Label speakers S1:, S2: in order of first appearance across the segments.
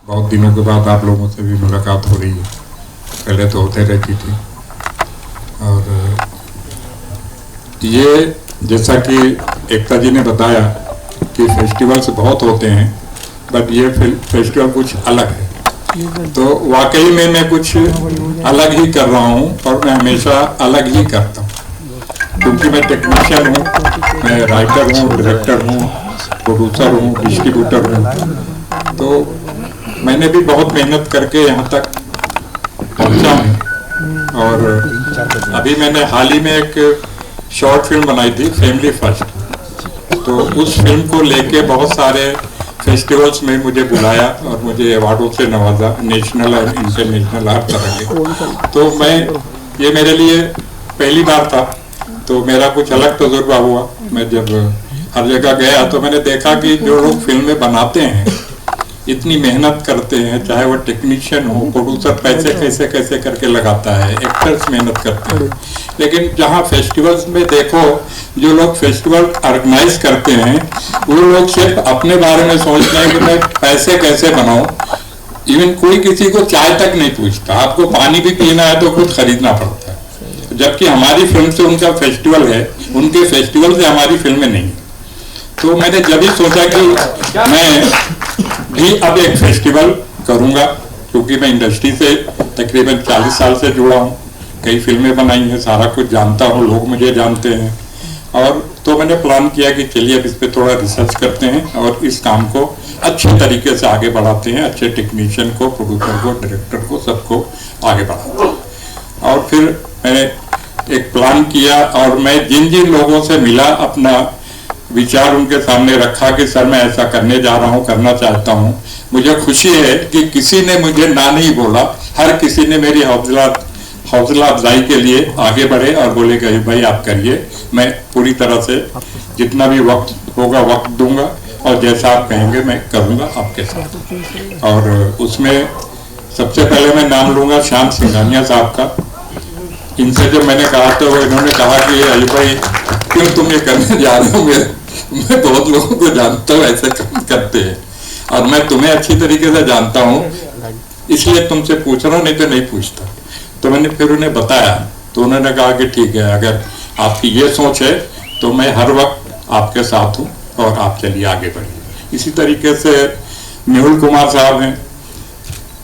S1: बहुत दिनों के बाद आप लोगों से भी मुलाकात हो रही है। पहले तो होते रहती थी। और ये जैसा कि एकता जी ने बताया कि फेस्टिवल्स बहुत होते हैं, बट ये फेस्टिवल कुछ अलग है। तो वाकई में मैं कुछ अलग ही कर रहा हूँ और मैं हमेशा अलग ही करता हूँ, क्योंकि मैं टेक्नीशियन हूँ, मैं राइटर हूँ, डायरेक्टर हूँ, प्रोड्यूसर हूँ, डिस्ट्रीब्यूटर हूँ। तो मैंने भी बहुत मेहनत करके यहाँ तक पहुँचा हूँ। और अभी मैंने हाल ही में एक शॉर्ट फिल्म बनाई थी, फैमिली फर्स्ट। तो उस फिल्म को लेके बहुत सारे फेस्टिवल्स में मुझे बुलाया और मुझे अवार्डों से नवाजा, नेशनल और इंटरनेशनल हर तरह के। तो ये मेरे लिए पहली बार था, तो मेरा कुछ अलग तजुर्बा हुआ। मैं जब हर जगह गया तो मैंने देखा कि जो लोग फिल्में बनाते हैं, इतनी मेहनत करते हैं, चाहे वो टेक्नीशियन हो, प्रोड्यूसर पैसे कैसे कैसे करके लगाता है, एक्टर्स मेहनत करते हैं, लेकिन जहाँ फेस्टिवल्स में देखो जो लोग फेस्टिवल ऑर्गेनाइज करते हैं, वो लोग सिर्फ अपने बारे में सोचते हैं कि मैं पैसे कैसे बनाऊं। इवन कोई किसी को चाय तक नहीं पूछता, आपको पानी भी पीना है तो खुद खरीदना पड़ता है। जबकि हमारी फिल्म से उनका फेस्टिवल है, उनके फेस्टिवल से हमारी फिल्में नहीं। तो मैंने जब ही सोचा कि मैं भी अब एक फेस्टिवल करूंगा, क्योंकि मैं इंडस्ट्री से तकरीबन 40 साल से जुड़ा हूँ, कई फिल्में बनाई हैं, सारा कुछ जानता हूँ, लोग मुझे जानते हैं। और तो मैंने प्लान किया कि चलिए अब इस पे थोड़ा रिसर्च करते हैं और इस काम को अच्छे तरीके से आगे बढ़ाते हैं, अच्छे टेक्नीशियन को, प्रोड्यूसर को, डायरेक्टर को, सबको आगे बढ़ाते हैं। और फिर मैंने एक प्लान किया और मैं जिन जिन लोगों से मिला, अपना विचार उनके सामने रखा कि सर मैं ऐसा करने जा रहा हूँ, करना चाहता हूँ। मुझे खुशी है कि किसी ने मुझे ना नहीं बोला, हर किसी ने मेरी हौसला अफजाई के लिए आगे बढ़े और बोले कि भाई आप करिए, मैं पूरी तरह से जितना भी वक्त होगा वक्त दूंगा और जैसा आप कहेंगे मैं करूँगा आपके साथ। और उसमें सबसे पहले मैं नाम लूँगा श्याम सिंघानिया साहब का। इनसे जब मैंने कहा तो इन्होंने कहा कि अली भाई क्यों तुम ये करने जा रहे हो, मैं बहुत लोगों को जानता हूँ ऐसे काम करते हैं और मैं तुम्हें अच्छी तरीके से जानता हूँ, इसलिए तुमसे पूछ रहा हूँ, नहीं तो नहीं पूछता। तो मैंने फिर उन्हें बताया, तो उन्होंने कहा कि ठीक है, अगर आपकी ये सोच है तो मैं हर वक्त आपके साथ हूँ और आप चलिए आगे बढ़िए। इसी तरीके से मेहुल कुमार साहब हैं,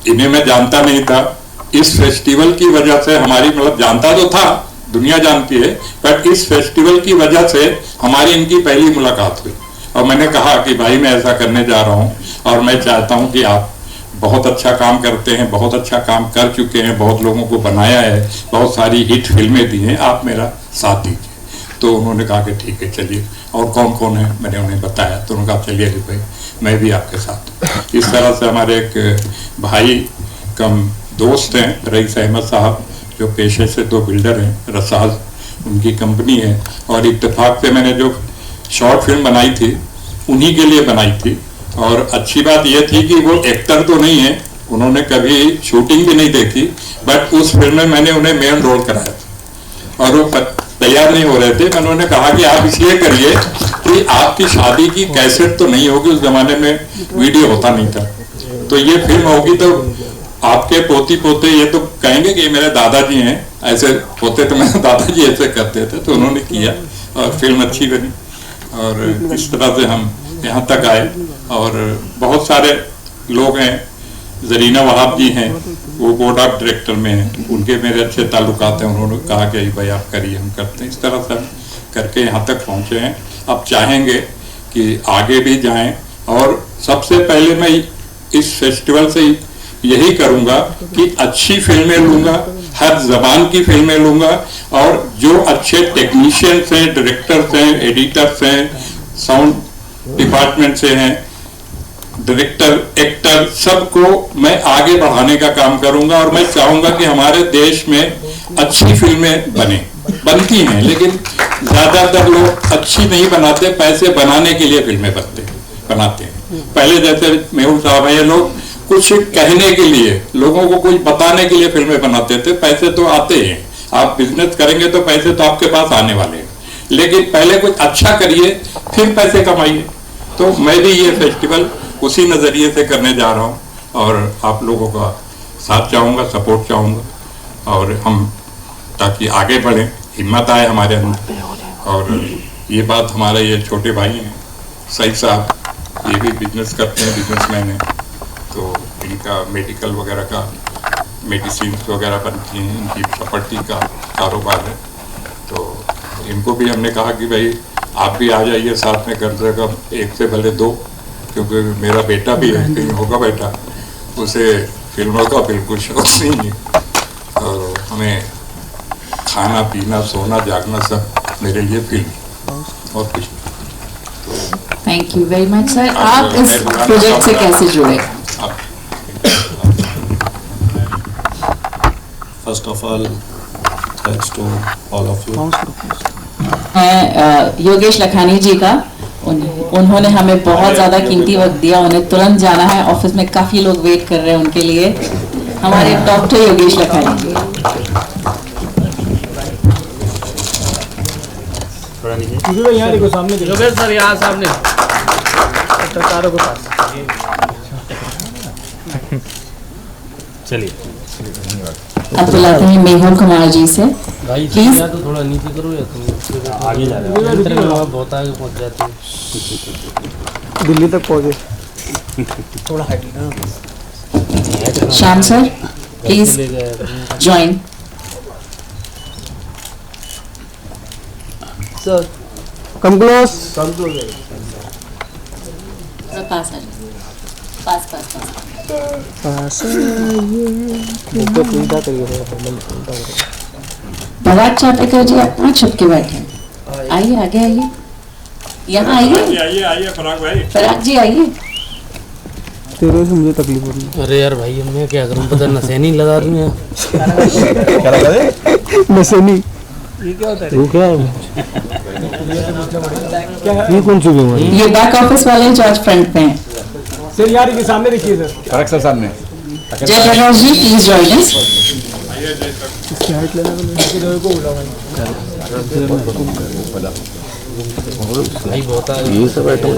S1: इन्हें मैं जानता नहीं था। इस फेस्टिवल की वजह से हमारी, मतलब जानता तो था, दुनिया जानती है, बट इस फेस्टिवल की वजह से हमारी इनकी पहली मुलाकात हुई और मैंने कहा कि भाई मैं ऐसा करने जा रहा हूँ और मैं चाहता हूँ कि आप बहुत अच्छा काम करते हैं, बहुत अच्छा काम कर चुके हैं, बहुत लोगों को बनाया है, बहुत सारी हिट फिल्में दी हैं, आप मेरा साथ दीजिए। तो उन्होंने कहा कि ठीक है चलिए, और कौन कौन है मैंने उन्हें बताया, तो उन्होंने कहा चलिए भाई मैं भी आपके साथ। इस तरह से हमारे एक भाई कम दोस्त हैं रईस अहमद साहब, जो पेशे से तो बिल्डर हैं, रसाज उनकी कंपनी है। और इत्तेफाक से मैंने जो शॉर्ट फिल्म बनाई थी उन्हीं के लिए बनाई थी। और अच्छी बात यह थी कि वो एक्टर तो नहीं है, उन्होंने कभी शूटिंग भी नहीं देखी, बट उस फिल्म में मैंने उन्हें मेन रोल कराया था और वो तैयार नहीं हो रहे थे। मैंने उन्हें कहा कि आप इसलिए करिए कि आपकी शादी की कैसेट तो नहीं होगी, उस जमाने में वीडियो होता नहीं था, तो ये फिल्म होगी तो आपके पोती पोते ये तो कहेंगे कि मेरे दादाजी हैं, ऐसे होते तो मेरे दादाजी ऐसे करते थे। तो उन्होंने किया और फिल्म अच्छी बनी और इस तरह से हम यहाँ तक आए। और बहुत सारे लोग हैं, जरीना वहाब जी हैं, वो बोर्ड ऑफ डायरेक्टर में हैं, उनके मेरे अच्छे ताल्लुकात हैं। उन्होंने कहा कि भाई आप करिए, हम करते हैं। इस तरह से हम करके यहाँ तक पहुँचे हैं। अब चाहेंगे कि आगे भी जाएं और सबसे पहले मैं इस फेस्टिवल से यही करूंगा कि अच्छी फिल्में लूंगा, हर जबान की फिल्में लूंगा और जो अच्छे टेक्नीशियंस हैं, डायरेक्टर्स हैं, एडिटर्स हैं, साउंड डिपार्टमेंट से हैं, डायरेक्टर, एक्टर, सबको मैं आगे बढ़ाने का काम करूंगा। और मैं चाहूंगा कि हमारे देश में अच्छी फिल्में बनती हैं, लेकिन ज्यादातर लोग अच्छी नहीं बनाते, पैसे बनाने के लिए फिल्में बनाते हैं। पहले जैसे मेहुल साहब हैं, ये लोग कुछ कहने के लिए, लोगों को कुछ बताने के लिए फिल्में बनाते थे। पैसे तो आते हैं, आप बिजनेस करेंगे तो पैसे तो आपके पास आने वाले हैं, लेकिन पहले कुछ अच्छा करिए फिर पैसे कमाइए। तो मैं भी ये फेस्टिवल उसी नजरिए से करने जा रहा हूँ और आप लोगों का साथ चाहूँगा, सपोर्ट चाहूँगा, और हम ताकि आगे बढ़ें, हिम्मत आए हमारे अंदर। और ये बात हमारे ये छोटे भाई हैं सईद साहब, ये भी बिजनेस करते हैं, बिजनेसमैन हैं, तो इनका मेडिकल वगैरह का मेडिसिन वगैरह बनती हैं, इनकी प्रॉपर्टी का कारोबार है। तो इनको भी हमने कहा कि भाई आप भी आ जाइए साथ में, कम से कम एक से भले दो, क्योंकि मेरा बेटा भी है, कहीं होगा बेटा, उसे फिल्मों का बिल्कुल शौक नहीं है, और हमें खाना पीना सोना जागना सब मेरे लिए फिल्म और कुछ।
S2: Thank you very much sir. आप इस प्रोजेक्ट से कैसे जुड़े?
S3: First of all thanks to all of you.
S2: Yogesh Lakhani ji का, उन्होंने हमें बहुत ज़्यादा कीमती वक्त दिया। उन्हें तुरंत जाना है, ऑफिस में काफ़ी लोग वेट कर रहे हैं उनके लिए। हमारे डॉक्टर योगेश लखानी जी।
S4: यहाँ देखो सामने, योगेश सर यहाँ सामने पत्रकारों के पास। चलिए
S2: अब बुलाते हैं मेहुल कुमार जी से। प्लीज
S4: तो थोड़ा नीचे करो या तुम आगे जा रहे हो, बहुत आगे पहुंच जाते हैं, दिल्ली तक पहुंचे। थोड़ा
S2: Shyam sir please join.
S4: Sir come close,
S2: पास आ जाओ, पास पास पास। पराग चापेकर जी आप वहाँ छुप के बैठे, आइए आगे आइए, यहाँ आइए।
S1: आइए आइए पराग भाई।
S2: पराग जी आइए।
S4: तेरे से मुझे तकलीफ हो रही है। अरे यार भाई मैं क्या करूँ, पता नशेनी लगा दूँ यार।
S3: क्या लगा दे?
S4: नशेनी ये क्या होता है? वो क्या है? ये कौन सी बीमारी?
S2: ये बैक ऑफिस वाले जो आज फ्रंट पे हैं।
S4: सर यार ये सामने देखिए सर।
S3: फर्क सर सामने।
S2: जय Prakash ji please join us.
S4: इसकी हाइट लेना को भाई बहुत है ये सब आइटम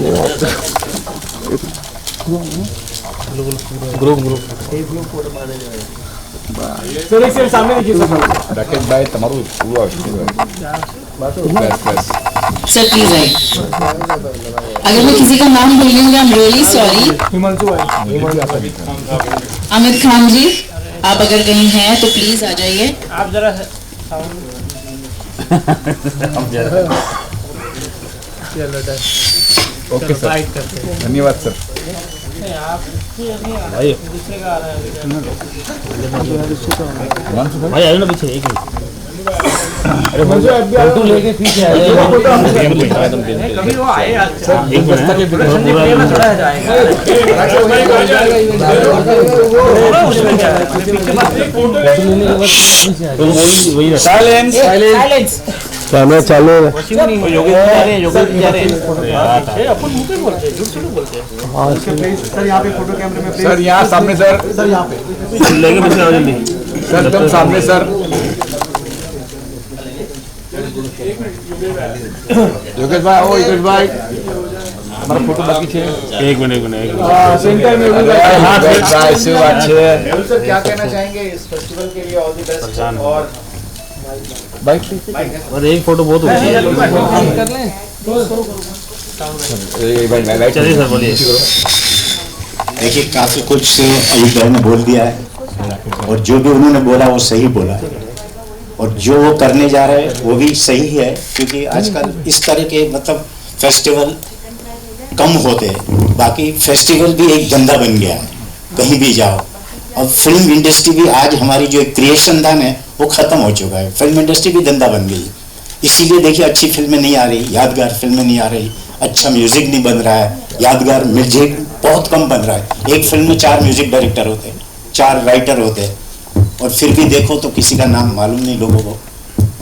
S4: ग्रुप सर एक से सामने देखिए सर।
S3: राकेश भाई તમારું પૂરું બસ
S2: सर प्लीज आइए। अगर मैं किसी का नाम भूल गई, I am really sorry.
S4: Himanshu भाई,
S2: अमित खान जी आप अगर कहीं हैं तो प्लीज आ जाइए।
S4: आप जरा
S3: ओके सर, धन्यवाद सर।
S4: भाई भाई आइए ना पीछे एक मिनट। अरे फोटो लेके पीछे आ जाइए। कभी वो आए सर, एक मिनट तक पूरा थोड़ा जाएगा। वही साइलेंस साइलेंस कैमरा चालू है। अपन मुंह पे बोलते हैं, झूठ क्यों बोलते हैं? सर यहाँ पे फोटो कैमरे में
S3: सर यहाँ सामने सर।
S4: सर यहाँ पे लेके पीछे आओ जल्दी
S3: सर, एकदम सामने सर। योगेश भाई, ओ योगेश भाई हमारा फोटो बाकी है।
S4: एक मिनट
S3: सेंटर में हां भाई से अच्छे
S5: सर क्या कहना चाहेंगे इस फेस्टिवल के लिए? All the best. और
S3: बाइक
S4: और एक फोटो बहुत होती है,
S5: कर लें।
S3: ए भाई
S4: चलिए सर बोलिए।
S6: देखिए काफ़ी कुछ अयुब भाई ने बोल दिया है, और जो भी उन्होंने बोला वो सही बोला है, और जो वो करने जा रहे हैं वो भी सही है, क्योंकि आजकल इस तरह के मतलब फेस्टिवल कम होते हैं। बाकी फेस्टिवल भी एक धंधा बन गया है, कहीं भी जाओ। अब फिल्म इंडस्ट्री भी आज हमारी जो एक क्रिएशन धन है वो ख़त्म हो चुका है, फिल्म इंडस्ट्री भी धंधा बन गई। इसीलिए देखिए अच्छी फिल्में नहीं आ रही, यादगार फिल्में नहीं आ रही, अच्छा म्यूज़िक नहीं बन रहा है, यादगार म्यूजिक बहुत कम बन रहा है। एक फिल्म में 4 म्यूजिक डायरेक्टर होते हैं, 4 राइटर होते हैं, और फिर भी देखो तो किसी का नाम मालूम नहीं लोगों को।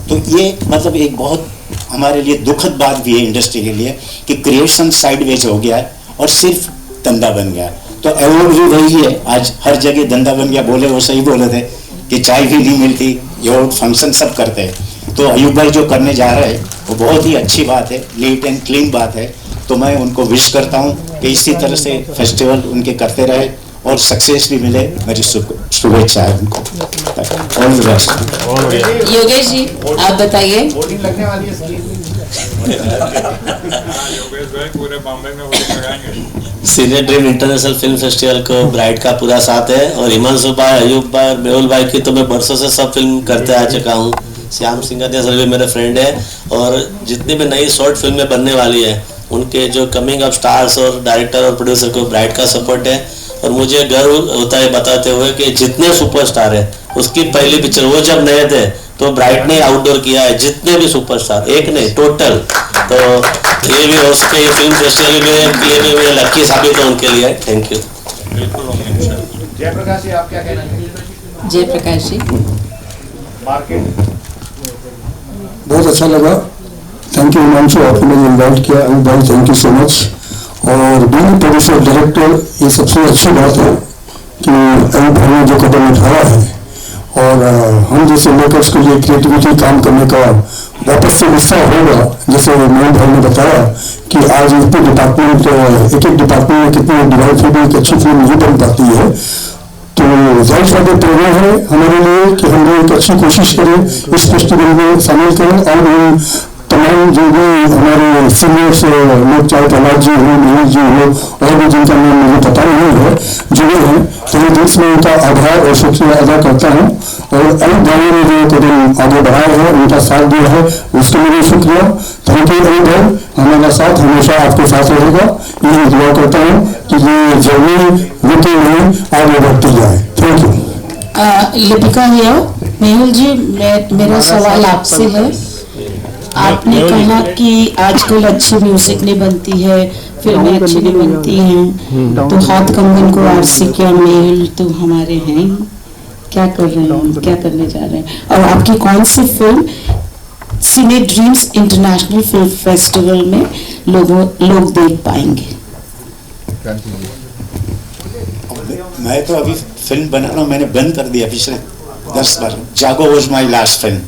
S6: तो ये मतलब एक बहुत हमारे लिए दुखद बात भी है इंडस्ट्री के लिए कि क्रिएशन साइडवेज हो गया है और सिर्फ धंधा बन गया है। तो अवार्ड भी वही है, आज हर जगह धंधा बन गया। बोले वो सही बोले थे कि चाय भी नहीं मिलती, अवार्ड फंक्शन सब करते हैं। तो अयुब भाई जो करने जा रहे हैं वो बहुत ही अच्छी बात है, नीट एंड क्लीन बात है। तो मैं उनको विश करता हूँ कि इसी तरह से फेस्टिवल उनके करते रहे और सक्सेस भी मिले, मेरी शुभेच्छा है उनको। All the best.
S2: Yogesh ji आप बताइए।
S5: वोटिंग लगने वाली है स्क्रीन।
S1: पूरे बॉम्बे में वोटिंग लगाएंगे।
S7: Senior dream international film festival को ब्राइट का पूरा साथ है, और हिमांशु भाई, अयूब भाई, मेहुल भाई की तो मैं बरसों से सब फिल्म करते आ चुका हूँ। श्याम सिंगरिया सर भी मेरे फ्रेंड है, और जितनी भी नई शॉर्ट फिल्में बनने वाली है उनके जो कमिंग अप स्टार्स और डायरेक्टर और प्रोड्यूसर को ब्राइट का सपोर्ट है। और मुझे गर्व होता है बताते हुए कि जितने सुपरस्टार है, उसकी पहली पिक्चर वो जब नए थे तो ब्राइट ने आउटडोर किया है, जितने भी सुपरस्टार, एक नहीं टोटल। तो ये भी उसके फिल्म फेस्टिवल के लिए भी मैं लकी साबित हूँ उनके लिए। Thank you.
S5: जयप्रकाश जी आप क्या कहना चाहेंगे?
S2: जयप्रकाश जी।
S5: मार्केट
S8: बहुत अच्छा लगा। थैंक यू हिमांशु, आपने मुझे इन्वाइट किया। भाई थैंक यू सो मच। और बीइंग प्रोड्यूसर डायरेक्टर, ये सबसे अच्छी बात है कि अयूब भाई ने जो कदम उठाया है, और हम जैसे मेकर्स को ये क्रिएटिविटी काम करने का वापस से हिस्सा होगा। जैसे मेहुल भाई ने बताया कि आज इतने डिपार्टमेंट, एक एक डिपार्टमेंट में कितने डिवाइड फिल्म, एक अच्छी फिल्म नहीं बन पाती है। तो जाहिर सा प्रेरणा है हमारे लिए कि हम लोग एक अच्छी कोशिश करें, इस फेस्टिवल में शामिल करें, और तमाम जो भी हमारे सीनियर्स लोग, चाहे प्रहलाद जी हो, महेश जी हो, और भी जिनका नाम मुझे पता नहीं है, जुड़े हैं, तो मैं दिल से उनका आभार और शुक्रिया अदा करता हूँ। और अयूब भाई ने जो कदम आगे बढ़ाए हैं, उनका साथ दिया है, उसके लिए भी शुक्रिया। थैंक यू अयूब भाई, हमारा साथ हमेशा आपके साथ रहेगा। यही दुआ करता हूँ कि ये जर्नी रुके नहीं, आगे बढ़ती जाए। Thank you.
S9: लिपिका हिया। मेहुल जी, मेरा सवाल आपसे है। आपने कहा कि आजकल अच्छी म्यूजिक नहीं बनती है, फिल्में अच्छी नहीं बनती हैं, तो हाथ कंगन को आरसी किया। मेहुल तो हमारे हैं, क्या कर रहे हैं, क्या करने जा रहे हैं? और आपकी कौन सी फिल्म सिने ड्रीम्स इंटरनेशनल फिल्म फेस्टिवल में लोग देख पाएंगे?
S6: मैं तो अभी फिल्म बना रहा हूँ, मैंने बंद कर दिया पिछले 10 बार। जागो वॉज माई लास्ट फिल्म।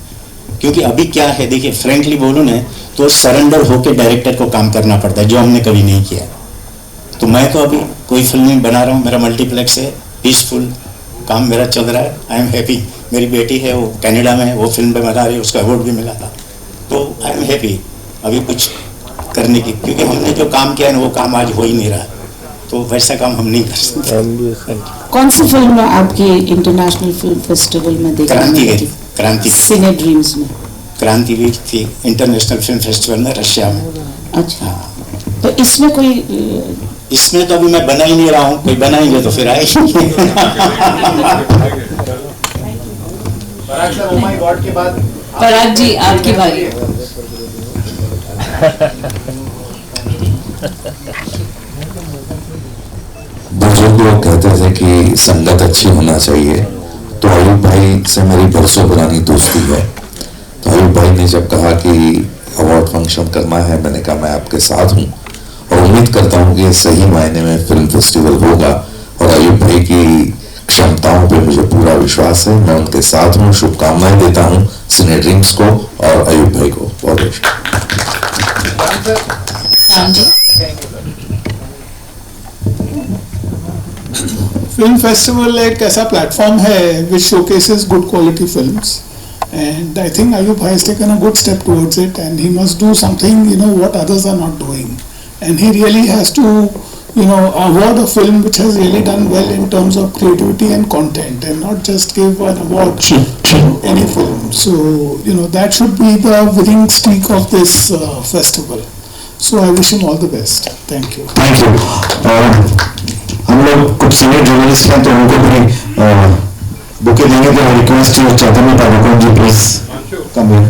S6: क्योंकि अभी क्या है, देखिए फ्रेंकली बोलूँ ना, तो सरेंडर होके डायरेक्टर को काम करना पड़ता है, जो हमने कभी नहीं किया। तो मैं तो अभी कोई फिल्म नहीं बना रहा हूँ, मेरा मल्टीप्लेक्स है, पीसफुल काम मेरा चल रहा है। I am happy. मेरी बेटी है, वो कनाडा में, वो फिल्म बना रही है, उसका अवार्ड भी मिला था। तो आई एम हैप्पी अभी कुछ करने की, क्योंकि हमने जो काम किया है वो काम आज हो ही नहीं रहा, तो वैसा काम हम नहीं कर सकते।
S9: कौन सी फिल्म आपकी इंटरनेशनल फिल्म फेस्टिवल में देखी?
S6: क्रांति
S9: सिने ड्रीम्स में
S6: क्रांतिवीर थी इंटरनेशनल फिल्म फेस्टिवल में, रशिया में।
S9: अच्छा, तो इसमें कोई
S6: इसमें तो अभी मैं बना ही नहीं रहा हूँ, कोई बनाएंगे तो फिर आएगी।
S5: पराग सर, ओ माय गॉड के बाद
S2: पराग जी आपकी बारी।
S10: बुजुर्ग लोग कहते थे कि संगत अच्छी होना चाहिए, तो अयूब भाई से मेरी बरसों पुरानी दोस्ती है। तो अयूब भाई ने जब कहा कि अवार्ड फंक्शन करना है, मैंने कहा मैं आपके साथ हूँ, और उम्मीद करता हूँ कि सही मायने में फिल्म फेस्टिवल होगा। और अयूब भाई की क्षमताओं पे मुझे पूरा विश्वास है, मैं उनके साथ हूँ। शुभकामनाएं देता हूँ सिने ड्रीम्स को और अयूब भाई को। बहुत
S11: फिल्म फेस्टिवल एक ऐसा प्लेटफॉर्म है which showcases good quality films, and I think Ayub Bhai has taken a good step towards it, and he must do something, you know, what others are not doing, and he really has to, you know, award a film which has really done well in terms of creativity and content, and not just give an award to any film. So, you know, that should be the winning streak of this festival. So I wish him all the best. Thank you.
S8: Thank you. हम लोग कुछ senior journalist हैं, तो उनको भी bouquet देंगे। तो request to Chaitanya Padukone ji, please come here.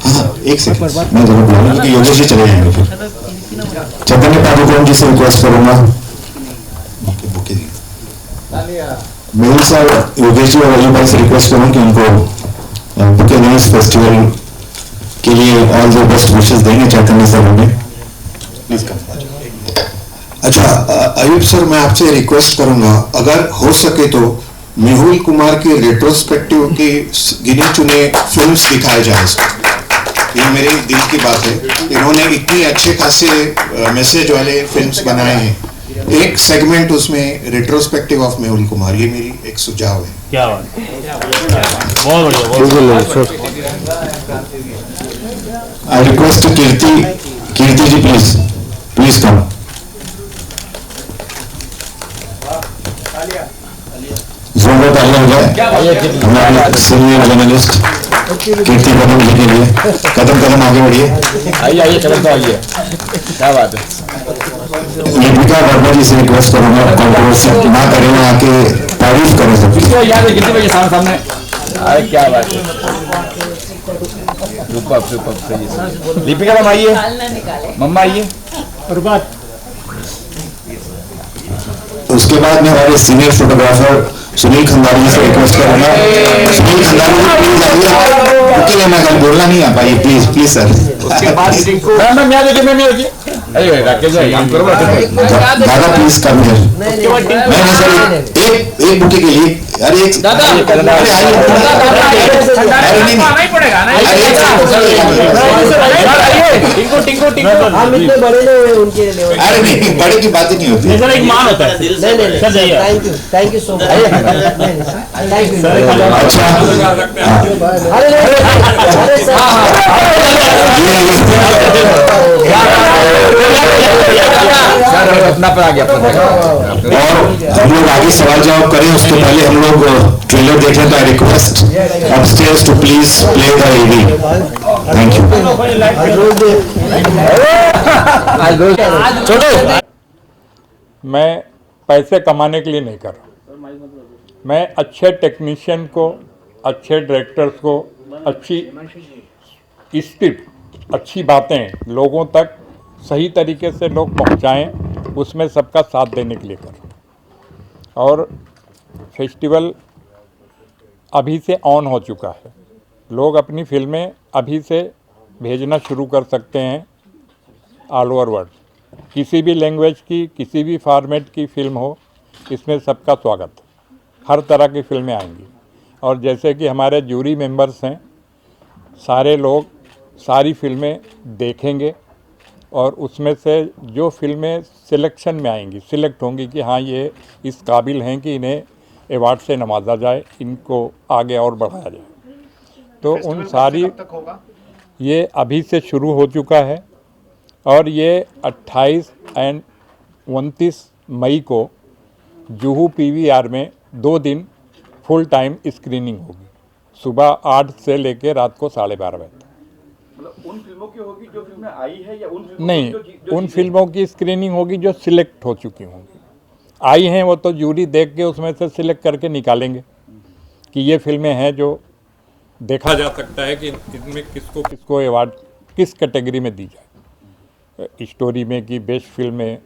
S8: हाँ, एक सेकंड, मैं जरूर बुलाऊंगा क्योंकि योगेश जी चले जाएंगे फिर। चैतन्य पादुकोण जी से रिक्वेस्ट करूंगा बुके मेहुल सर, योगेश जी और अजय भाई से रिक्वेस्ट करूँ कि उनको बुके दें इस फेस्टिवल के लिए। ऑल द बेस्ट विशेस देंगे चैतन्य सर हमें। Please come.
S12: अच्छा अयूब सर, मैं आपसे रिक्वेस्ट करूंगा, अगर हो सके तो मेहुल कुमार की रेट्रोस्पेक्टिव की गिने चुने फिल्म्स दिखाए जाए। ये मेरे दिल की बात है। इन्होंने इतनी अच्छे खासे मैसेज वाले फिल्म्स बनाए हैं एक सेगमेंट उसमें रेट्रोस्पेक्टिव ऑफ मेहुल कुमार, ये मेरी एक सुझाव है।
S4: क्या बात, बहुत बढ़िया।
S10: I request Kirti ji please come. जोरदार तालियां हो जाए हमारे सीनियर जर्नलिस्ट कीर्ति कदम जी के लिए। कदम आगे बढ़िए।
S3: आइए कदम तो आइए। क्या बात है।
S10: दीपिका वर्मा जी से रिक्वेस्ट करूंगा कंट्रोवर्सी ना करें, आके तारीफ करें सबकी।
S3: याद है कितने बजे सामने। अरे क्या बात है, सुपर सही है। दीपिका मैम आइए, मम्मा आइए।
S10: उसके बाद में हमारे सीनियर फोटोग्राफर सुनील खंडारी जी से रिक्वेस्ट करूंगा। सुनील खंडारी जी प्लीज आइए, क्योंकि मैं कल बोलना नहीं आ पाई। Please sir.
S3: उसके बाद मैम याद है अरे राकेश भाई काम करो
S10: दादा प्लीज कम हियर। नहीं सर, एक बुके के लिए। अरे एक दादा नहीं पड़ेगा ना। टिंको हम इतने बड़े नहीं उनके लिए। अरे नहीं, बड़े की बात ही नहीं होती।
S4: सर एक मान होता है।
S5: Thank you so much. Thank you.
S10: अच्छा
S3: अपना पर आ गया।
S10: और हम लोग आगे सवाल जवाब करें उसके पहले हम लोग ट्रेलर देखें। तो I request upstairs to please play the AV। Thank you.
S1: मैं पैसे कमाने के लिए नहीं कर रहा, मैं अच्छे टेक्नीशियन को, अच्छे डायरेक्टर्स को, अच्छी स्क्रिप्ट, अच्छी बातें लोगों तक सही तरीके से लोग पहुंचाएं, उसमें सबका साथ देने के लिए कर रहा हूं। और फेस्टिवल अभी से ऑन हो चुका है, लोग अपनी फिल्में अभी से भेजना शुरू कर सकते हैं ऑल ओवर वर्ल्ड। किसी भी लैंग्वेज की, किसी भी फॉर्मेट की फिल्म हो, इसमें सबका स्वागत। हर तरह की फिल्में आएंगी। और जैसे कि हमारे जूरी मेंबर्स हैं, सारे लोग सारी फिल्में देखेंगे और उसमें से जो फिल्में सिलेक्शन में आएंगी, सिलेक्ट होंगी कि हाँ ये इस काबिल हैं कि इन्हें अवार्ड से नवाजा जाए, इनको आगे और बढ़ाया जाए। तो उन सारी ये अभी से शुरू हो चुका है और ये 28 और 29 मई को जुहू PVR में 2 दिन फुल टाइम स्क्रीनिंग होगी, सुबह 8 से लेकर रात को 12:30 बजे तक।
S3: उन फिल्मों की होगी जो फिल्में आई है या उन फिल्मों
S1: नहीं,
S3: जो
S1: उन फिल्मों की स्क्रीनिंग होगी जो सिलेक्ट हो चुकी होंगी। आई हैं वो तो जूरी देख के उसमें से सिलेक्ट करके निकालेंगे कि ये फिल्में हैं जो देखा जा सकता है कि इसमें किसको किसको अवार्ड किस कैटेगरी में दी जाए, स्टोरी में कि बेस्ट फिल्म में,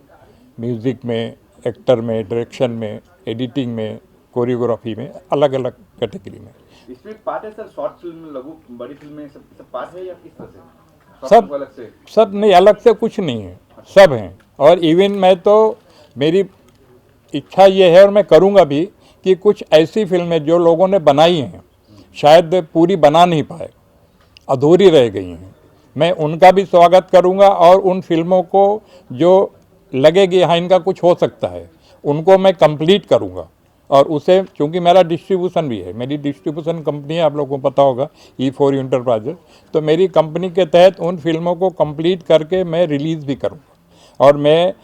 S1: म्यूज़िक में, एक्टर में, डायरेक्शन में, एडिटिंग में, कोरियोग्राफी में, अलग अलग कैटेगरी में।
S3: इसमें पार्ट है सर, शॉर्ट फिल्म, लघु, बड़ी फिल्में सब पार्ट है या किस तरह से?
S1: सब अलग से? सब नहीं, अलग से कुछ नहीं है, सब हैं। और इवन मैं तो, मेरी इच्छा ये है और मैं करूँगा भी कि कुछ ऐसी फिल्में जो लोगों ने बनाई हैं, शायद पूरी बना नहीं पाए, अधूरी रह गई हैं, मैं उनका भी स्वागत करूँगा। और उन फिल्मों को जो लगेगी हाँ इनका कुछ हो सकता है, उनको मैं कंप्लीट करूँगा। और उसे, चूँकि मेरा डिस्ट्रीब्यूशन भी है, मेरी डिस्ट्रीब्यूशन कंपनी है, आप लोगों को पता होगा, E4 इंटरप्राइजेज, तो मेरी कंपनी के तहत उन फिल्मों को कंप्लीट करके मैं रिलीज़ भी करूँगा। और मैं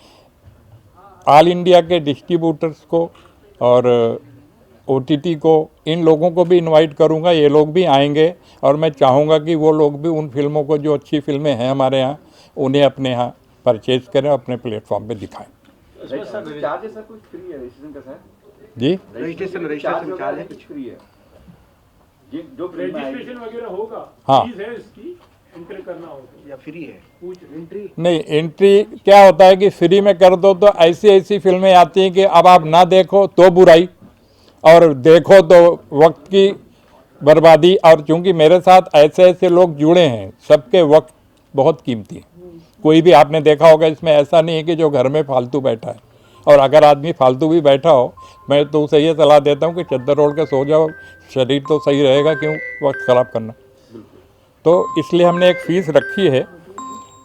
S1: ऑल इंडिया के डिस्ट्रीब्यूटर्स को और OTT को, इन लोगों को भी इनवाइट करूँगा, ये लोग भी आएंगे। और मैं चाहूँगा कि वो लोग भी उन फिल्मों को, जो अच्छी फिल्में हैं हमारे यहाँ, उन्हें अपने यहाँ परचेज करें, अपने प्लेटफॉर्म पे दिखाएं। जी
S3: रजिस्ट्रेशन चार्ज है, कुछ फ्री है? जो रजिस्ट्रेशन वगैरह होगा,
S1: हाँ,
S3: फीस है इसकी, एंट्री करना होगा या फ्री है? कुछ एंट्री
S1: नहीं, एंट्री क्या होता है कि फ्री में कर दो तो ऐसी ऐसी फिल्में आती हैं कि अब आप ना देखो तो बुराई, और देखो तो वक्त की बर्बादी। और चूंकि मेरे साथ ऐसे ऐसे लोग जुड़े हैं, सबके वक्त बहुत कीमती है। कोई भी आपने देखा होगा, इसमें ऐसा नहीं है कि जो घर में फालतू बैठा है। और अगर आदमी फालतू भी बैठा हो, मैं तो उसे ये सलाह देता हूँ कि चद्दर ओढ़ के सो जाओ, शरीर तो सही रहेगा, क्यों वक्त ख़राब करना। तो इसलिए हमने एक फ़ीस रखी है,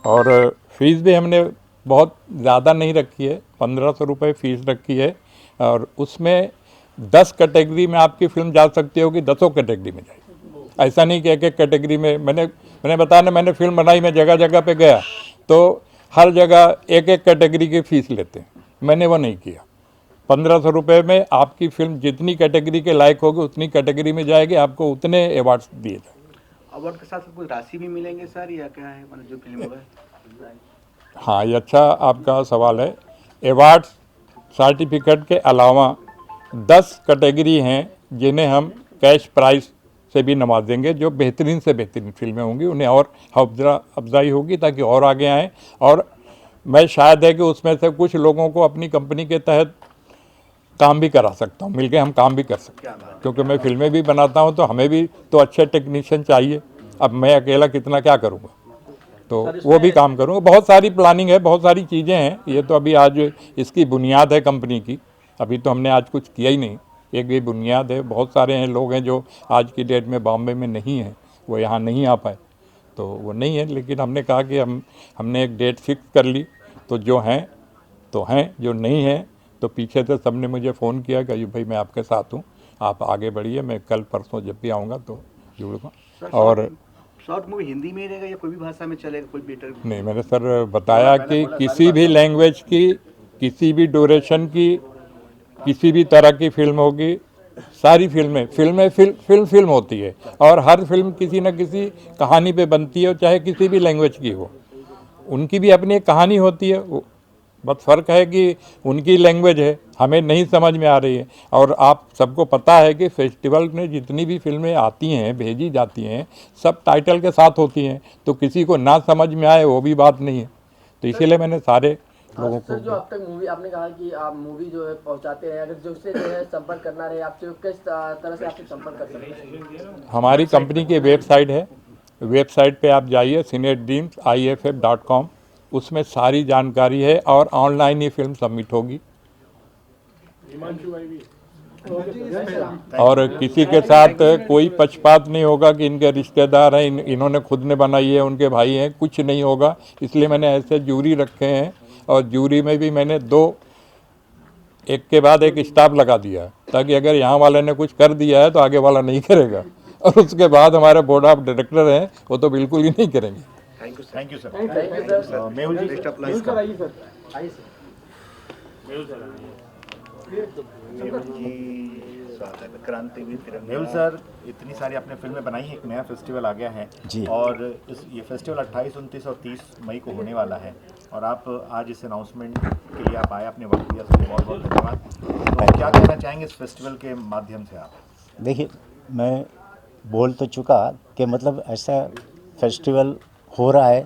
S1: और फीस भी हमने बहुत ज़्यादा नहीं रखी है, 1500 रुपये फीस रखी है और उसमें 10 कैटेगरी में आपकी फिल्म जा सकती होगी, 10 कैटेगरी में जाएगी। ऐसा नहीं कि एक एक कैटेगरी में। मैंने बताया ना, मैंने फिल्म बनाई, मैं जगह जगह पे गया तो हर जगह एक एक कैटेगरी की फ़ीस लेते हैं, मैंने वो नहीं किया। 1500 रुपये में आपकी फिल्म जितनी कैटेगरी के लायक होगी उतनी कैटेगरी में जाएगी, आपको उतने अवार्ड्स दिए जाएंगे।
S3: अवार्ड के साथ कुछ राशि भी मिलेंगे सर, या क्या है, मतलब जो फिल्म होगा?
S1: हाँ, ये अच्छा आपका सवाल है। अवार्ड सर्टिफिकेट के अलावा 10 कैटेगरी हैं जिन्हें हम कैश प्राइज से भी नवाजेंगे। जो बेहतरीन से बेहतरीन फिल्में होंगी उन्हें और हौसला अफजाई होगी ताकि और आगे आएँ। और मैं शायद है कि उसमें से कुछ लोगों को अपनी कंपनी के तहत काम भी करा सकता हूँ, मिलके हम काम भी कर सकते हैं, क्योंकि मैं फिल्में भी बनाता हूँ तो हमें भी तो अच्छे टेक्नीशियन चाहिए। अब मैं अकेला कितना क्या करूँगा, तो वो भी काम करूँगा। बहुत सारी प्लानिंग है, बहुत सारी चीज़ें हैं। ये तो अभी आज इसकी बुनियाद है कंपनी की, अभी तो हमने आज कुछ किया ही नहीं, एक ये बुनियाद है। बहुत सारे हैं लोग हैं जो आज की डेट में बॉम्बे में नहीं हैं, वो यहाँ नहीं आ पाए, तो वो नहीं है। लेकिन हमने कहा कि हमने एक डेट फिक्स कर ली, तो जो हैं तो हैं, जो नहीं हैं तो पीछे से सबने मुझे फ़ोन किया कि अयूब भाई मैं आपके साथ हूँ, आप आगे बढ़िए, मैं कल परसों जब भी आऊँगा तो जुड़ूँगा। और
S3: शॉर्ट मूवी हिंदी में रहेगा या कोई भी भाषा में चलेगा, कोई बेटर?
S1: नहीं, मैंने सर बताया कि किसी भी लैंग्वेज की, किसी भी ड्यूरेशन की, किसी भी तरह की फिल्म होगी, सारी फिल्म होती है और हर फिल्म किसी न किसी कहानी पे बनती है, चाहे किसी भी लैंग्वेज की हो। उनकी भी अपनी एक कहानी होती है, बस फ़र्क है कि उनकी लैंग्वेज है, हमें नहीं समझ में आ रही है। और आप सबको पता है कि फेस्टिवल में जितनी भी फिल्में आती हैं, भेजी जाती हैं, सब टाइटल के साथ होती हैं, तो किसी को ना समझ में आए वो भी बात नहीं है। तो इसीलिए मैंने सारे लोगों को,
S5: जो अब तक मूवी आपने कहा कि आप मूवी जो है पहुंचाते हैं, अगर जो से जो है संपर्क करना रहे आपसे, किस तरह से आपसे संपर्क कर सकते हैं?
S1: हमारी कंपनी की वेबसाइट है, वेबसाइट पे आप जाइए cinedreamsiff.com, उसमें सारी जानकारी है और ऑनलाइन ही फिल्म सबमिट होगी। और किसी के साथ कोई पक्षपात नहीं होगा कि इनके रिश्तेदार हैं, इन्होंने खुद ने बनाई है, उनके भाई हैं, कुछ नहीं होगा। इसलिए मैंने ऐसे जूरी रखे हैं और जूरी में भी मैंने 2 एक के बाद एक स्टाफ लगा दिया है, ताकि अगर यहाँ वाले ने कुछ कर दिया है तो आगे वाला नहीं करेगा, और उसके बाद हमारे बोर्ड ऑफ डायरेक्टर हैं वो तो बिल्कुल ही नहीं करेंगे।
S3: Thank you sir.
S12: Mehul ji,
S13: Mehul sir, इतनी सारी आपने फिल्में बनाई हैं, एक नया फेस्टिवल आ गया है
S6: जी,
S13: और ये फेस्टिवल 28, 29 और 30 मई को होने वाला है, और आप आज इस अनाउंसमेंट के लिए आप आए, अपने वक्त दिया, उसके बहुत बहुत धन्यवाद। तो क्या कहना चाहेंगे इस फेस्टिवल के माध्यम से आप?
S6: देखिए, मैं बोल तो चुका कि मतलब ऐसा फेस्टिवल हो रहा है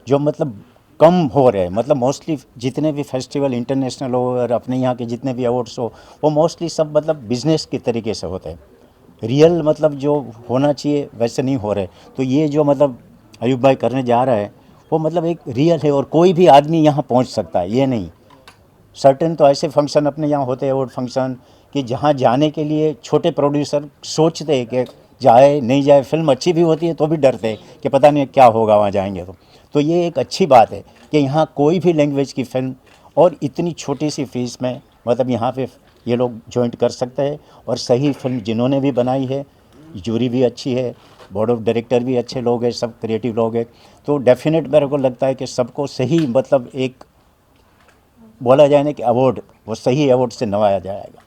S6: जो मतलब कम हो रहे हैं। मतलब मोस्टली जितने भी फेस्टिवल इंटरनेशनल हो और अपने यहाँ के जितने भी अवार्ड्स हो, वो मोस्टली सब मतलब बिजनेस के तरीके से होते हैं। रियल मतलब जो होना चाहिए वैसे नहीं हो रहे। तो ये जो मतलब अयूब भाई करने जा रहा है वो मतलब एक रियल है, और कोई भी आदमी यहाँ पहुँच सकता है, ये नहीं। सर्टेन तो ऐसे फंक्शन अपने यहाँ होते हैं, अवार्ड फंक्शन, कि जहाँ जाने के लिए छोटे प्रोड्यूसर सोचते हैं कि जाए नहीं जाए, फिल्म अच्छी भी होती है तो भी डरते हैं कि पता नहीं क्या होगा वहाँ जाएंगे तो ये एक अच्छी बात है कि यहाँ कोई भी लैंग्वेज की फिल्म और इतनी छोटी सी फीस में मतलब यहाँ पे ये लोग जॉइंट कर सकते हैं। और सही फिल्म जिन्होंने भी बनाई है, जूरी भी अच्छी है, बोर्ड ऑफ डायरेक्टर भी अच्छे लोग हैं, सब क्रिएटिव लोग हैं, तो डेफिनेट मेरे को लगता है कि सबको सही मतलब एक बोला जाए ना कि अवार्ड, वो सही अवार्ड से नवाया जाएगा।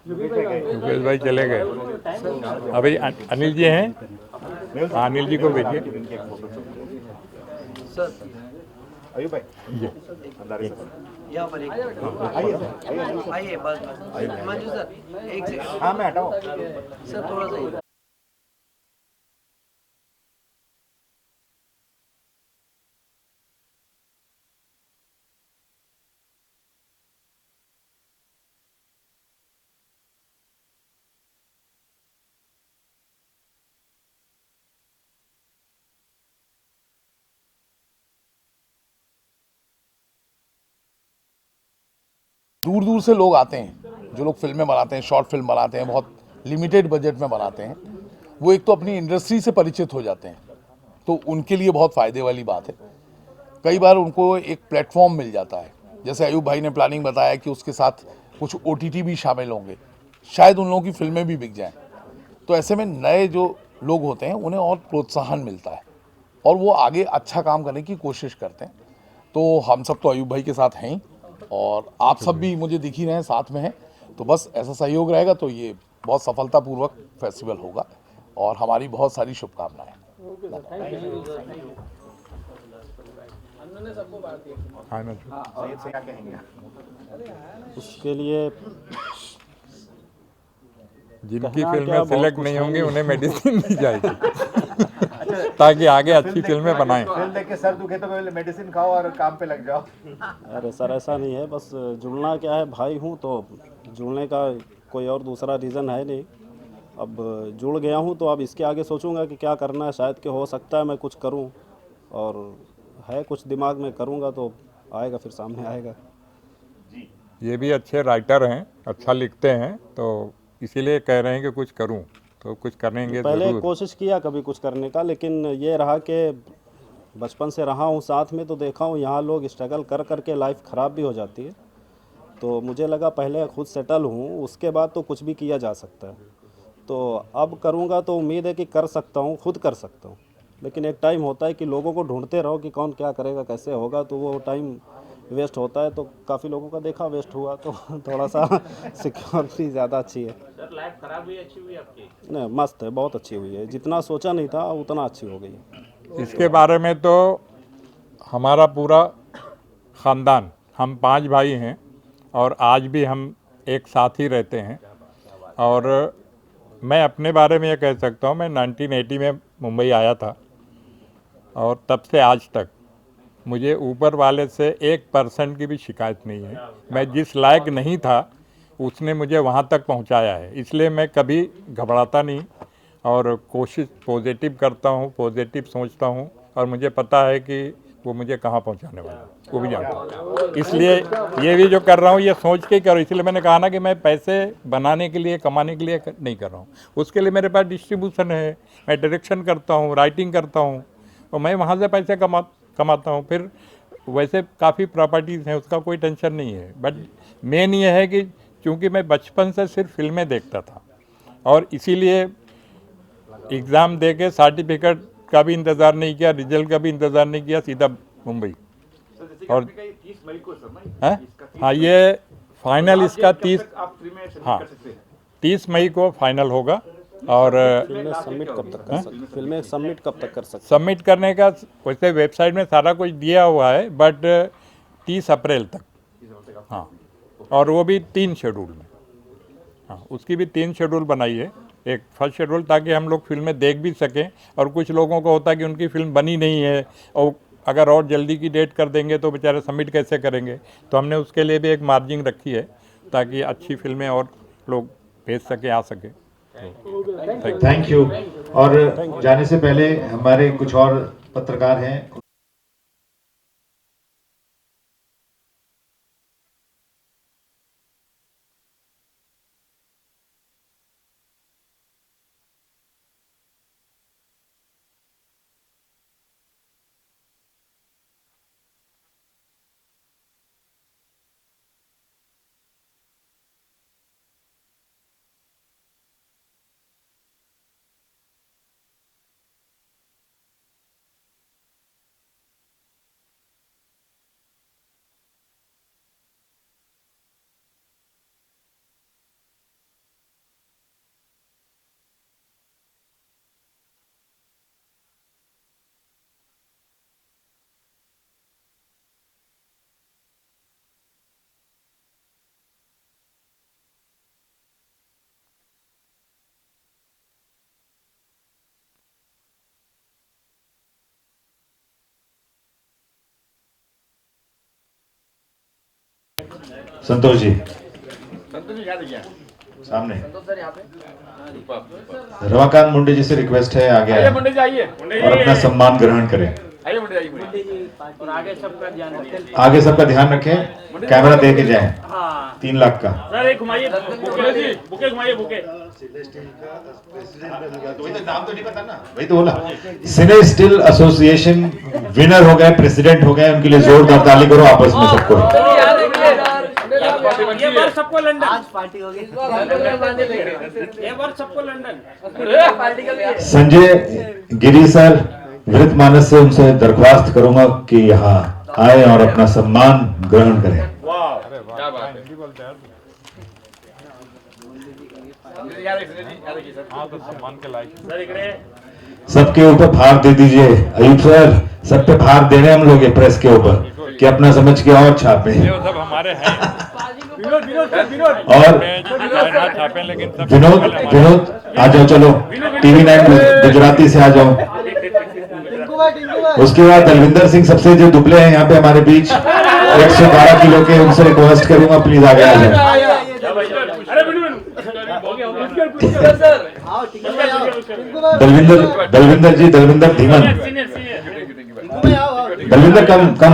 S1: योगेश भाई चले गए, अभी अनिल जी हैं, अनिल जी को भेजिए।
S13: अयूब भाई
S5: यहाँ पर आइए बस हिमांशु सर, एक सेकंड।
S13: हाँ, मैं हटाओ
S5: सर, थोड़ा सा
S4: दूर दूर से लोग आते हैं, जो लोग फिल्में बनाते हैं, शॉर्ट फिल्म बनाते हैं, बहुत लिमिटेड बजट में बनाते हैं,
S14: वो एक तो अपनी इंडस्ट्री से परिचित हो जाते हैं, तो उनके लिए बहुत फ़ायदे वाली बात है। कई बार उनको एक प्लेटफॉर्म मिल जाता है, जैसे अयूब भाई ने प्लानिंग बताया कि उसके साथ कुछ OTT भी शामिल होंगे, शायद उन लोगों की फिल्में भी बिक जाएं। तो ऐसे में नए जो लोग होते हैं उन्हें और प्रोत्साहन मिलता है और वो आगे अच्छा काम करने की कोशिश करते हैं। तो हम सब तो अयूब भाई के साथ हैं ही, और आप सब भी मुझे दिख ही रहे हैं साथ में हैं, तो बस ऐसा सहयोग रहेगा तो ये बहुत सफलतापूर्वक फेस्टिवल होगा और हमारी बहुत सारी शुभकामनाएं।
S15: उसके लिए
S1: जिनकी फिल्में सिलेक्ट नहीं होंगी उन्हें मेडिसिन दी जाएगी ताकि आगे अच्छी फिल्में बनाएं।
S13: फिल्म देख के सर दुखे तो मेडिसिन खाओ और काम पे लग जाओ।
S15: अरे सर ऐसा नहीं है, बस जुड़ना क्या है, भाई हूँ तो जुड़ने का कोई और दूसरा रीज़न है नहीं। अब जुड़ गया हूँ तो अब इसके आगे सोचूंगा कि क्या करना है, शायद कि हो सकता है मैं कुछ करूँ, और है कुछ दिमाग में, करूँगा तो आएगा, फिर सामने आएगा।
S1: ये भी अच्छे राइटर हैं, अच्छा लिखते हैं, तो इसीलिए कह रहे हैं कि कुछ करूं, तो कुछ करेंगे
S15: पहले
S1: ज़रूर।
S15: कोशिश किया कभी कुछ करने का, लेकिन ये रहा कि बचपन से रहा हूँ साथ में, तो देखा हूँ यहाँ लोग स्ट्रगल कर करके लाइफ ख़राब भी हो जाती है। तो मुझे लगा पहले खुद सेटल हूँ, उसके बाद तो कुछ भी किया जा सकता है। तो अब करूँगा तो उम्मीद है कि कर सकता हूँ, खुद कर सकता हूँ, लेकिन एक टाइम होता है कि लोगों को ढूंढते रहो कि कौन क्या करेगा, कैसे होगा, तो वो टाइम वेस्ट होता है। तो काफ़ी लोगों का देखा वेस्ट हुआ, तो थोड़ा सा सिक्योरिटी ज़्यादा अच्छी है।
S4: सर लाइफ खराब हुई अच्छी हुई आपकी?
S15: नहीं, मस्त है, बहुत अच्छी हुई है, जितना सोचा नहीं था उतना अच्छी हो गई।
S1: इसके बारे में तो हमारा पूरा ख़ानदान, हम 5 भाई हैं और आज भी हम एक साथ ही रहते हैं। और मैं अपने बारे में ये कह सकता हूँ, मैं 1980 में मुंबई आया था और तब से आज तक मुझे ऊपर वाले से 1% की भी शिकायत नहीं है। मैं जिस लायक नहीं था उसने मुझे वहाँ तक पहुँचाया है, इसलिए मैं कभी घबराता नहीं और कोशिश पॉजिटिव करता हूँ, पॉजिटिव सोचता हूँ, और मुझे पता है कि वो मुझे कहाँ पहुँचाने वाला है, वो भी जानता हूँ। इसलिए ये भी जो कर रहा हूँ ये सोच के कर रहा हूँ। इसलिए मैंने कहा ना कि मैं पैसे बनाने के लिए, कमाने के लिए नहीं कर रहा हूँ। उसके लिए मेरे पास डिस्ट्रीब्यूशन है, मैं डायरेक्शन करता हूँ, राइटिंग करता हूँ, और मैं वहाँ से पैसे कमाता हूँ। फिर वैसे काफ़ी प्रॉपर्टीज़ हैं, उसका कोई टेंशन नहीं है। बट मेन ये है कि चूँकि मैं बचपन से सिर्फ फिल्में देखता था और इसीलिए एग्ज़ाम दे के सर्टिफिकेट का भी इंतज़ार नहीं किया, रिजल्ट का भी इंतज़ार नहीं किया, सीधा मुंबई। और हाँ, ये फाइनल इसका 30 मई को फाइनल होगा। और
S15: फिल्में सबमिट कब तक कर सकते? फिल्में सबमिट कब तक कर सकते?
S1: सबमिट करने का वैसे वेबसाइट में सारा कुछ दिया हुआ है, बट 30 अप्रैल तक। हाँ, और वो भी 3 शेड्यूल में। हाँ, उसकी भी 3 शेड्यूल बनाई है। एक फर्स्ट शेड्यूल ताकि हम लोग फिल्में देख भी सकें, और कुछ लोगों को होता है कि उनकी फिल्म बनी नहीं है और अगर और जल्दी की डेट कर देंगे तो बेचारे सबमिट कैसे करेंगे। तो हमने उसके लिए भी एक मार्जिन रखी है ताकि अच्छी फिल्में और लोग भेज सके, आ सके।
S13: Thank you. और जाने से पहले हमारे कुछ और पत्रकार हैं। संतोष जी सामने। रमाकांत मुंडे जी से रिक्वेस्ट है आगे आए और अपना सम्मान ग्रहण करें।
S3: और आगे सबका ध्यान रखें।
S13: आगे सबका ध्यान रखें, कैमरा दे के जाए 3 लाख का।
S4: सर एक घुमाइए, बुके घुमाइए, बुके।
S13: नाम तो नहीं पता ना, वही तो बोला। सिने स्टिल एसोसिएशन विनर हो गए, प्रेसिडेंट हो गए, उनके लिए जोरदार ताली करो आपस में सबको।
S4: ये बार सबको लंदन,
S5: आज पार्टी होगी,
S4: ये बार सबको लंदन।
S13: संजय गिरी सर, वृत्त मानस से उनसे दरख्वास्त करूंगा कि यहाँ आए और अपना सम्मान ग्रहण करें। सबके ऊपर भार दे दीजिए अयूब सर, सब पे भार दे रहे हैं हम लोग ये प्रेस के ऊपर कि अपना समझ के और छापे।
S16: सब हमारे हैं
S13: और विनोद आ जाओ, चलो टीवी 9 गुजराती से आ जाओ। उसके बाद दलविंदर सिंह सबसे जो दुबले हैं यहाँ पे हमारे बीच 112 किलो के, उनसे रिक्वेस्ट करूंगा प्लीज आगे आ जाए। दलविंदर जी, दलविंदर धीमन, दलविंदर कम कम